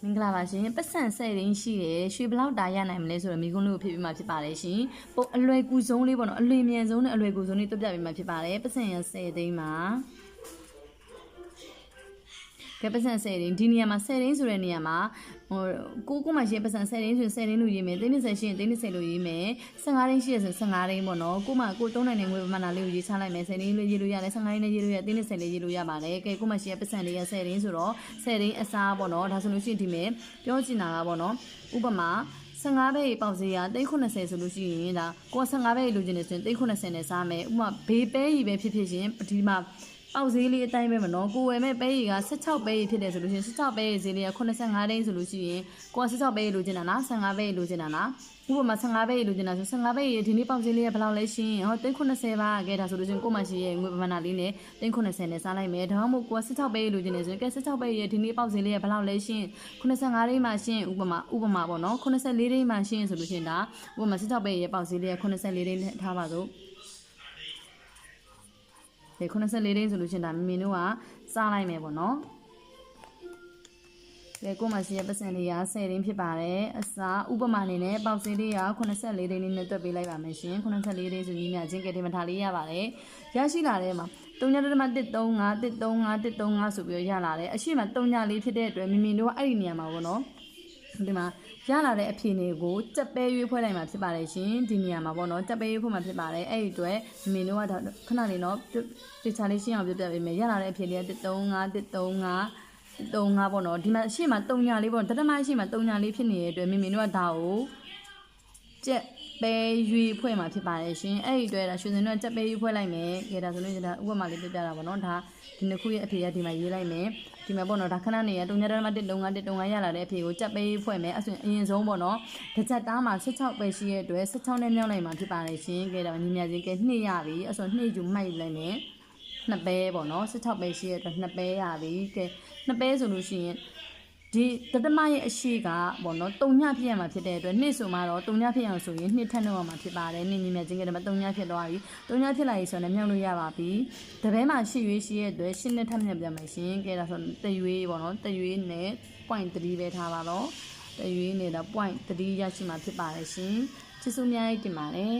င်္ဂလာပါရှင်ပတ်စံ10ရင်းရှိတယ်ရွှေဘလောက်တာရနိုင်မလဲဆိုတော့မိကုန်းလေးကိုဖြည့်ပေးမှဖြစ်ပါတယ်ရှင်ပုံအလွယ်ကူဆုံးလေးပေါ့နော်အလွယ်မြန်ဆုံးနဲ့အလွယ်ကူဆုံးလေးတွက်ပြပေးမှဖြစ်ပါတယ်ပတ်စံရ10သိန်းမှာကဲပတ်စံ10ရင်းဒီနေရာမှာ10ရင်းဆိုတဲ့နေရာမှာကိုမှရှိပတ်စံ10ရင်းဆို10ရင်းလို့ရေးမယ်30ရှိရင်30လို့ရေးမယ်15ရင်းရှိရဆို15ရင်းပေါ့နော်ကိုသုံးနိုင်တဲ့ငွေပမာဏလေးကိုရေးချလိုက်မယ်10ရင်းလေးရေးလို့ရတယ်15ရင်းလေးရေးလို့ရ30လေးရေးလို့ရပါတယ်ကဲကိုမှရှိပတ်စံလေးရ10ရင်းဆိုတော့10ရင်းအစားပေါ့နော်ဒါဆိုလို့ရှိရင်ဒီမဲ့ပြောချင်တာကပေါ့နော်ဥပမာ15ပဲပေါက်ဈေးက390ဆိုလို့ရှိရင်ဒါကို15ပဲလိုချင်တယ်ဆိုရင်390နဲ့စားမယ်ဥပမာဘေးပဲကြီးပဲဖြစ်ဖြစ်ရှင်ဒီမှာပေါက်ဈေးလေးအတိုင်းပဲမနော်ကိုဝယ်မဲ့ပဲကြီးက16ပဲကြီးဖြစ်တယ်ဆိုလို့ရှိရင်16ပဲကြီးဈေးလေးက85တိန်းဆိုလို့ရှိရင်ကိုက16ပဲကြီးလိုချင်တာလား15ပဲကြီးလိုချင်တာလားဥပမာ15ပဲကြီးလိုချင်တာဆို15ပဲကြီးဒီနေ့ပေါက်ဈေးလေးကဘယ်လောက်လဲရှင်ဟော390ပါကဲဒါဆိုလို့ရှိရင်ကိုမှရှိရဲ့ငွေပမာဏလေးနဲ့390နဲ့စားလိုက်မယ်ဒါမှမဟုတ်ကိုက16ပဲကြီးလိုချင်တယ်ဆိုရင်ကဲ16ပဲကြီးဒီနေ့ပေါက်ဈေးလေးကဘယ်လောက်လဲရှင်85တိန်းမှရှင်ဥပမာပေါ့နော်84တိန်းမှရှင်ဆိုလို့ရှိရင်ဒါဥပမာ16ပဲကြီးရဲ့ပေါက်ဈေးလေးက84တိန်းနဲ့ထားပါစို့ဒီ84တိန်းဆိုလို့ရှင်ဒါမင်းတို့ကစားလိုက်မယ်ပေါ့နော်ကဲကိုမရှိရဲ့ပတ်စံလေးက10တိန်းဖြစ်ပါတယ်အစားဥပမာအနေနဲ့ပေါက်ဈေးလေးက84တိန်းနဲ့တွက်ပေးလိုက်ပါမယ်ရှင်84တိန်းဆိုကြီးများချင်းကဲဒီမှာထားလေးရပါတယ်ရရှိလာတဲ့မှာ3.135ဆိုပြီးရလာတယ်အရှိမ3လေးဖြစ်တဲ့အတွက်မင်းတို့ကအဲ့ဒီနေရာမှာပေါ့နော်ဒီမှာရလာတဲ့အဖြေတွေကိုကြက်ပဲရွေးဖွဲ့လိုက်မှာဖြစ်ပါတယ်ရှင်ဒီနေရာမှာပေါ့နော်ကြက်ပဲရွေးဖွဲ့မှာဖြစ်ပါတယ်အဲ့ဒီအတွက်မင်းတို့ကခဏလေးနော်တေချာလေးရှင်းအောင်ပြောပြပေးမယ်ရလာတဲ့အဖြေလေးက135ပေါ့နော်ဒီမှာရှေ့မှာ3ညာလေးပေါ့တတမရှိမှာ3ညာလေးဖြစ်နေတဲ့အတွက်မင်းတို့ကဒါကိုကြက်ပဲရွေးဖွဲ့မှာဖြစ်ပါတယ်ရှင်အဲ့ဒီအတွက်ဒါရွှေစင်တို့ကကြက်ပဲရွေးဖွဲ့လိုက်မယ်ကဲဒါဆိုလို့ဒါဥပမာလေးပြပြတာပေါ့နော်ဒါဒီနှစ်ခုရဲ့အဖြေကဒီမှာရေးလိုက်မယ်ဒီမှာပေါ့နော်ဒါခဏနေရ3.135ရလာတဲ့အဖြေကိုကြက်ပဲဖွဲ့မယ်အဲ့ဆိုရင်အရင်ဆုံးပေါ့နော်တစ်ချက်သားမှာ16ပဲရှိရဲ့အတွက်16နဲ့မြောက်လိုက်မှာဖြစ်ပါတယ်ရှင်ကဲဒါညီမချင်းကဲ2ရပြီအဲ့ဆို2ယူမှိုက်လိုက်မယ်2ပဲပေါ့နော်16ပဲရှိရဲ့အတွက်2ပဲရပြီကဲ2ပဲဆိုလို့ရှိရင်ဒီတတမရဲ့အရှိကပေါ့နော်3ညဖြစ်ရမှာဖြစ်တဲ့အတွက်နှစ်ဆိုမှတော့3ညဖြစ်အောင်ဆိုရင်နှစ်ထပ်နှုတ်ရမှာဖြစ်ပါတယ်နှစ်ညီမချင်းကတည်းက3ညဖြစ်သွားပြီ3ညဖြစ်လာပြီဆိုတော့မြောက်လို့ရပါပြီတပည့်မှာ8ရွေးရှိရဲ့အတွက်8နှစ်ထပ်မြောက်ပြန်မယ်ရှင်ကဲဒါဆိုတရွေးပေါ့နော်တရွေးနဲ့ 0.3 ပဲထားပါတော့တရွေးနဲ့တော့ 0.3 ရရှိမှာဖြစ်ပါတယ်ရှင်ကျေးဇူးအများကြီးတင်ပါတယ်